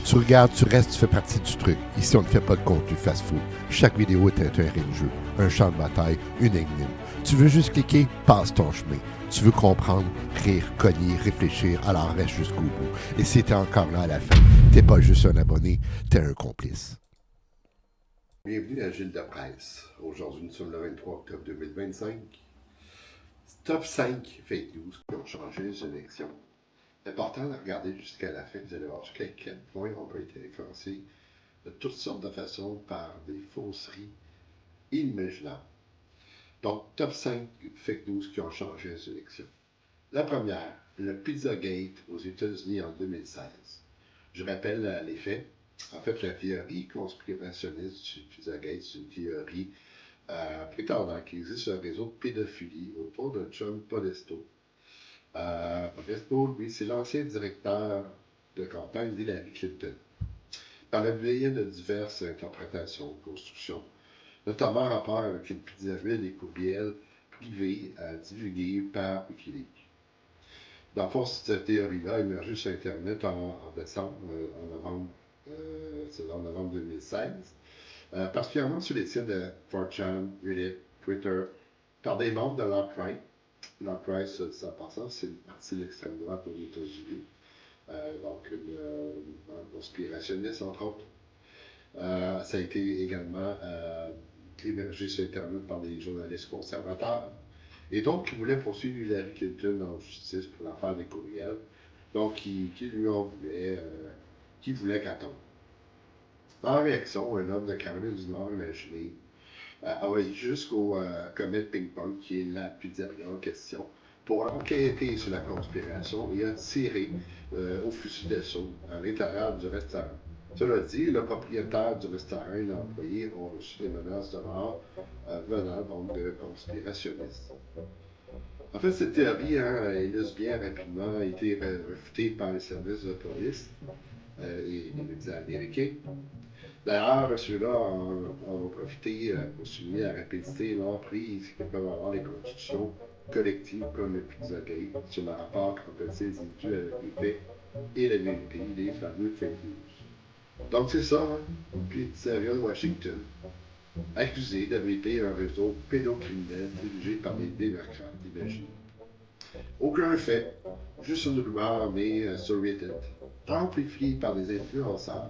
Tu regardes, tu restes, tu fais partie du truc. Ici, on ne fait pas de contenu fast-food. Chaque vidéo est un terrain de jeu, un champ de bataille, une énigme. Tu veux juste cliquer, passe ton chemin. Tu veux comprendre, rire, cogner, réfléchir, alors reste jusqu'au bout. Et si t'es encore là à la fin, t'es pas juste un abonné, t'es un complice. Bienvenue à Gilles de Presse. Aujourd'hui, nous sommes le 23 octobre 2025. Top 5 fake news qui ont changé les élections. C'est important de regarder jusqu'à la fin. Vous allez voir jusqu'à quel point on peut être influencé de toutes sortes de façons par des fausseries inimaginables. Donc, top 5 fake news qui ont changé les élections. La première, le Pizzagate aux États-Unis en 2016. Je rappelle les faits. En fait, la théorie conspirationniste du Pizzagate, c'est une théorie prétendant qu'il existe un réseau de pédophilie autour de John Podesta. Podesta, lui, c'est l'ancien directeur de campagne d'Hillary Clinton. Par le biais de diverses interprétations, constructions, notamment en rapport avec une pizzeria des courriels privés divulgués par Wikileaks. Dans le fond, cette théorie-là a émergé sur Internet en novembre 2016, particulièrement sur les sites de 4chan, Reddit, Twitter, par des membres de l'Alt-Right. L'Alt-Right, ça passant, c'est une partie de l'extrême droite aux États-Unis, donc un conspirationniste, entre autres. Ça a été également émergé sur Internet par des journalistes conservateurs. Et donc, qui voulaient poursuivre Hillary Clinton en justice pour l'affaire des courriels. Donc, qui lui en voulait, qui voulait qu'elle tombe. En réaction, un homme de Caroline du Nord imaginé a envoyé jusqu'au Comet Ping Pong, qui est la pizzeria en question, pour enquêter sur la conspiration et a tiré au fusil d'assaut à l'intérieur du restaurant. Cela dit, le propriétaire du restaurant et l'employé ont reçu des menaces de mort venant donc de conspirationnistes. En fait, cette théorie illustre bien rapidement a été refutée par les services de police et les médias américains. D'ailleurs, ceux-là ont profité pour souligner la rapidité et l'emprise que peuvent avoir les constructions collectives comme le Pizzagate sur le rapport entre ces individus avec les faits et la vérité, les fameux fake news. Donc c'est ça, hein? Pizzeria de Washington, accusé d'abriter un réseau pédocriminel dirigé par des démocrates, imaginez. Aucun fait, juste une rumeur née sur Reddit, amplifiée par des influenceurs,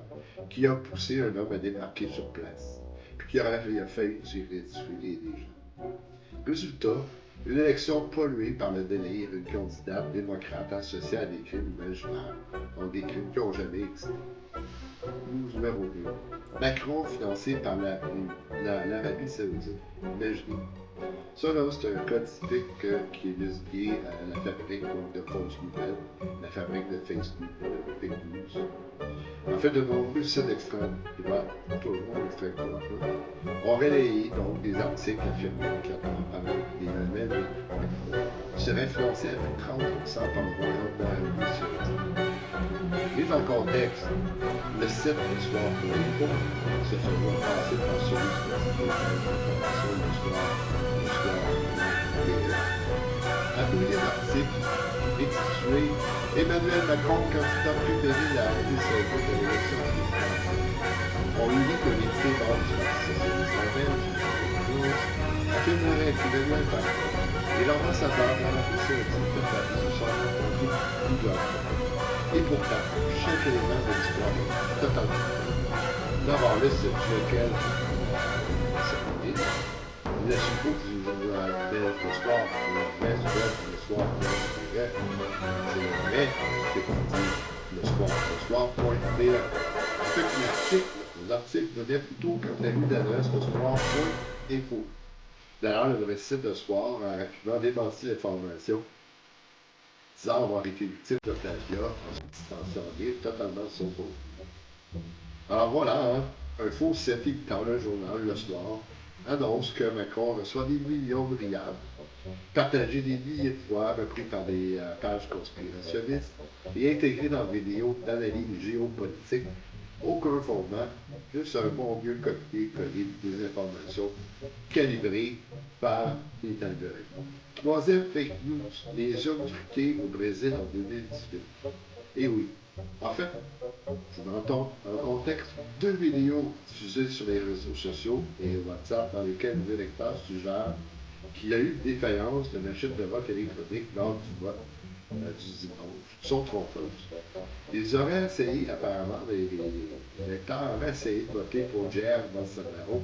qui a poussé un homme à débarquer sur place, puis qui aurait failli tuer des gens. Résultat, une élection polluée par le délire d'une candidate démocrate associée à des crimes imaginaires, donc des crimes qui n'ont jamais existé. News numéro 2. Macron financé par l'Arabie Saoudite. Imaginez. Ça, là, c'est un cas typique qui illustre bien la fabrique de fausses nouvelles, la fabrique de fake news. En fait, de nombreux sites d'extrême droite, toujours d'extrême droite, ont relayé donc des articles affirmant que la campagne des domaines serait financée avec 30% par le royaume d'Arabie Saoudite. Mis en contexte, le site de Soir pour l'info se faisant passer par celui qui a fait l'information du soir Appelé l'article intitulé Emmanuel Macron, candidat préféré de l'Arabie Saoudite de l'élection présidentielle. On lui dit que l'équité base du Parti socialiste belge affirmerait qu'Emmanuel Macron est l'ambassadeur de l'Arabie Saoudite de la position rencontrée du globe. Et pourtant, chaque élément de l'histoire est totalement d'abord le site sur lequel il a suppose que le soir, le soir, c'est le vrai, c'est comme dire le soir.be. En fait, l'article venait plutôt quand la rue d'adresse le soir.info. D'ailleurs, le vrai site de soir a rapidement démenti l'information, disant avoir été victime de plagiat en se distanciant totalement son faux. Alors voilà, hein, un faux site dans le journal le soir annonce que Macron reçoit des millions de rials, partagé des milliers de fois, repris par des pages conspirationnistes et intégré dans des vidéos d'analyse géopolitique. Aucun fondement, juste un bon vieux copier-coller des informations calibrées par les algorithmes. Troisième fake news, les urnes truquées au Brésil en 2018. Et oui, En fait, dans le contexte, deux vidéos diffusées sur les réseaux sociaux et WhatsApp dans lesquelles le lecteur suggère qu'il y a eu une défaillance de machine de vote électronique lors du vote du dimanche sont trompeuses. Ils auraient essayé, apparemment, les lecteurs auraient essayé de voter pour Jair Bolsonaro,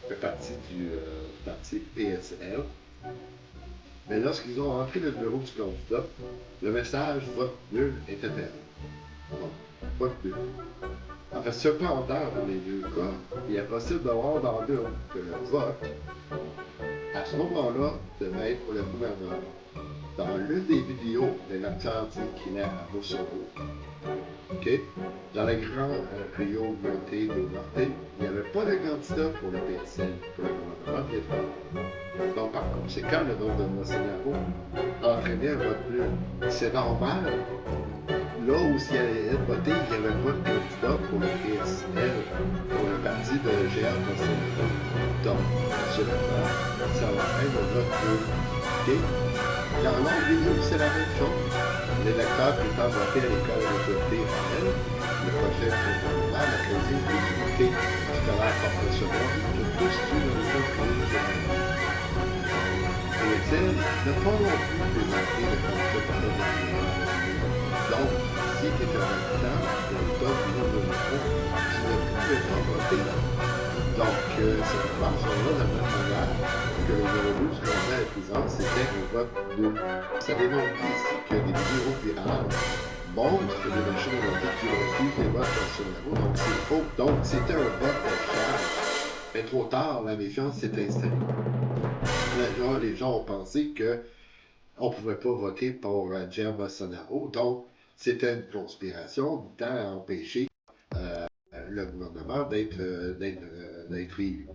fait partie du parti PSL, mais lorsqu'ils ont rentré le numéro du candidat, le message vote nul était perdu. Bon, vote nul. En fait, cependant, dans les deux cas, il est possible d'avoir dans l'urne que le vote, à ce moment-là, devait être pour le gouvernement. Dans l'une des vidéos, le lecteur dit qu'il est à Bolsonaro. OK? Dans le grand Rio Grande do Norte, il n'y avait pas de candidat pour le PSL, pour le gouvernement des Donc, par conséquent, le nom de Bolsonaro entraînait un vote nul. C'est normal. Là où s'il allait être voté, il n'y avait pas de candidat pour le PSL, pour le parti de Jair Bolsonaro. Donc, absolument, ça va être un vote nul. OK? Dans l'autre vidéo, c'est la même chose. Les lecteurs prétendent voter à l'école de l'autorité Israël, le projet gouvernement, la création de l'unité scolaire professionnelle, que tous suivent le réseau collégial. PSL n'a pas non plus présenté le candidat par le gouvernement. Donc, si tu es un habitant de l'État du nom de l'État, tu ne pouvais pas voter. Donc, cette convention-là, de la même manière que le numéro 12 du candidat à la présidence, c'était un vote nul. Ça démontre ici que des vidéos virales montrent que les machines à voter qui refusent les votes nationaux, donc c'est faux. Donc, c'était un vote fiable. Mais trop tard, la méfiance s'est installée. Là, les gens ont pensé qu'on ne pouvait pas voter pour Jair Bolsonaro, donc c'était une conspiration visant à empêcher le gouvernement d'être élu.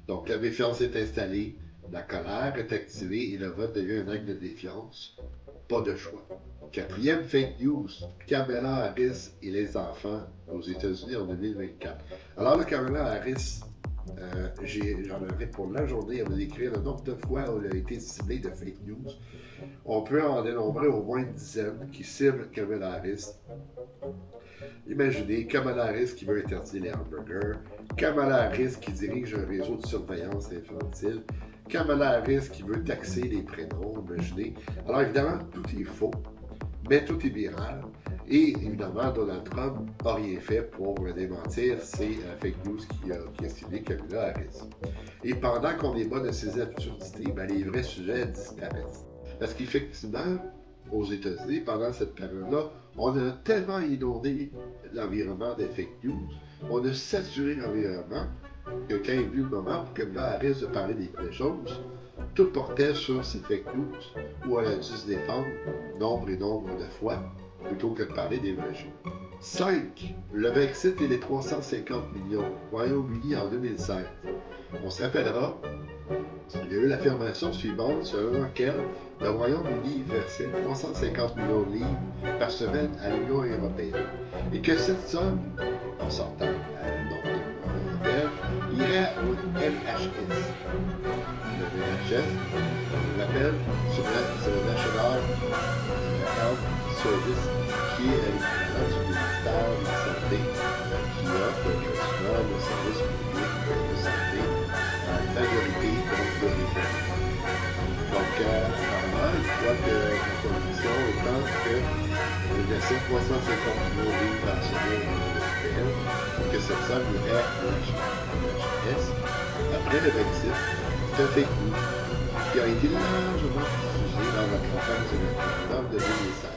Donc, la méfiance est installée, la colère est activée et le vote devient un acte de défiance. Pas de choix. Quatrième fake news, Kamala Harris et les enfants aux États-Unis en 2024. Alors, Kamala Harris, j'en aurais pour la journée à vous décrire le nombre de fois où elle a été ciblée de fake news. On peut en dénombrer au moins une dizaine qui ciblent Kamala Harris. Imaginez Kamala Harris qui veut interdire les hamburgers, Kamala Harris qui dirige un réseau de surveillance infantile, Kamala Harris qui veut taxer les prénoms, imaginez. Alors évidemment, tout est faux, mais tout est viral. Et évidemment, Donald Trump n'a rien fait pour démentir ces fake news qui a ciblé Kamala Harris. Et pendant qu'on débat de ces absurdités, les vrais sujets disparaissent. Parce qu'effectivement, aux États-Unis, pendant cette période-là, on a tellement inondé l'environnement des fake news, on a saturé l'environnement que quand il est venu le moment pour Kamala Harris de parler des vraies choses, tout portait sur ces fake news où elle a dû se défendre nombre et nombre de fois plutôt que de parler des vraies choses. 5. Le Brexit et les 350 millions. Royaume-Uni en 2016. On se rappellera, il y a eu l'affirmation suivante selon laquelle le Royaume-Uni versait 350 millions de livres par semaine à l'Union européenne et que cette somme, en sortant à l'Union européenne, irait au NHS. Le NHS, on l'appelle, c'est le National Health Service, qui est l'équivalent du ministère de la Santé, qui offre souvent le service public de santé à une majorité de l'État. Donc, apparemment, il croit que la condition étant qu'il verser 350 millions de livres par semaine européenne et que cette somme irait à l'HS. Après le Brexit, c'est un fake news qui a été largement diffusé dans la campagne électorale de 2016.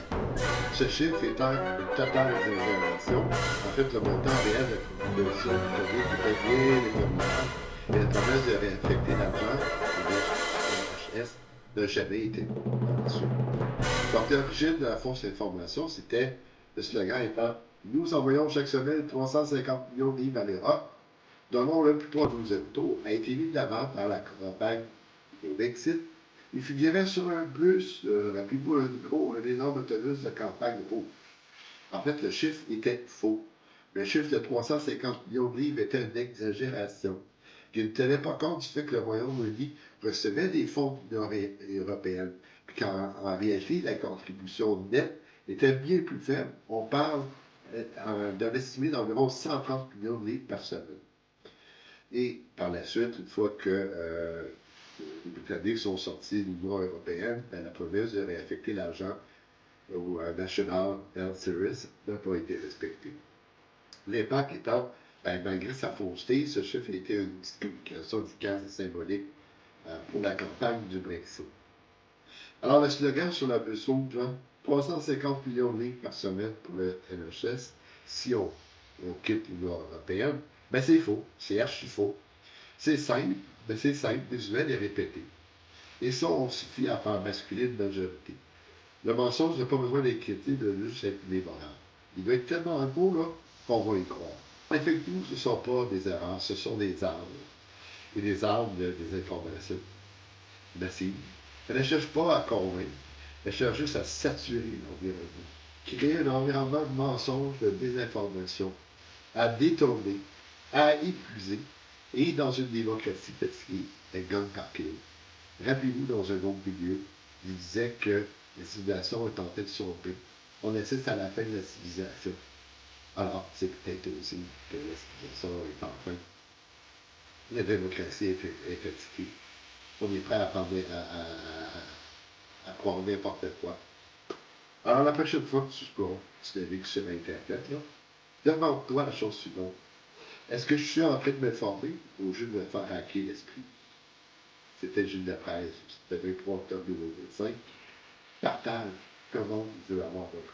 Ce chiffre étant une totale exagération, en fait, le montant réel de la contribution du COVID était bien déterminable et la promesse de réaffecter l'argent au NHS n'a jamais été reçue. Donc, l'origine de la fausse information, c'était le slogan étant nous envoyons chaque semaine 350 millions de livres à l'Europe, donnons-le plutôt à nos hôpitaux, a été mis de l'avant par la campagne au Brexit. Il figurait sur un bus, rappelez-vous un énorme autobus de campagne rouge. En fait, le chiffre était faux. Le chiffre de 350 millions de livres était une exagération, qui ne tenait pas compte du fait que le Royaume-Uni recevait des fonds de l'Union européenne, puis qu'en réalité, la contribution nette était bien plus faible. On parle d'un estimé d'environ 130 millions de livres par semaine. Et par la suite, une fois que les Britanniques sont sortis de l'Union européenne, ben, la promesse de réaffecter l'argent au National Health Service n'a pas été respectée. L'impact étant, ben, malgré sa fausseté, ce chiffre a été une petite communication efficace et symbolique pour la campagne du Brexit. Alors, le slogan sur la boussole, 350 millions de livres par semaine pour le NHS, si on quitte l'Union européenne, ben c'est faux, c'est archi faux. C'est simple, mais c'est simple, visuel et répété. Et ça, on suffit à faire basculer une majorité. Le mensonge n'a pas besoin d'inquiéter de juste être dévorant. Il doit être tellement beau, là, qu'on va y croire. Effectivement, ce ne sont pas des erreurs, ce sont des armes. Et des armes de désinformation massive. Elle ne cherche pas à convaincre, elle cherche juste à saturer l'environnement. Créer un environnement de mensonges, de désinformation, à détourner, à épuiser, et dans une démocratie fatiguée, elle gagne par pile. Rappelez-vous, dans un autre milieu, il disait que la civilisation est en train de sauver. On assiste à la fin de la civilisation. Alors, c'est peut-être aussi que la civilisation est en fin. La démocratie est fatiguée. On est prêt à croire n'importe quoi. Alors, la prochaine fois que tu scrolles, tu navigue sur Internet, là, demande-toi la chose suivante. Est-ce que je suis en train de me former ou juste de me faire hacker l'esprit? C'était Gilles Lapresse, c'était le 23 octobre 2025. Partage comment il veut avoir votre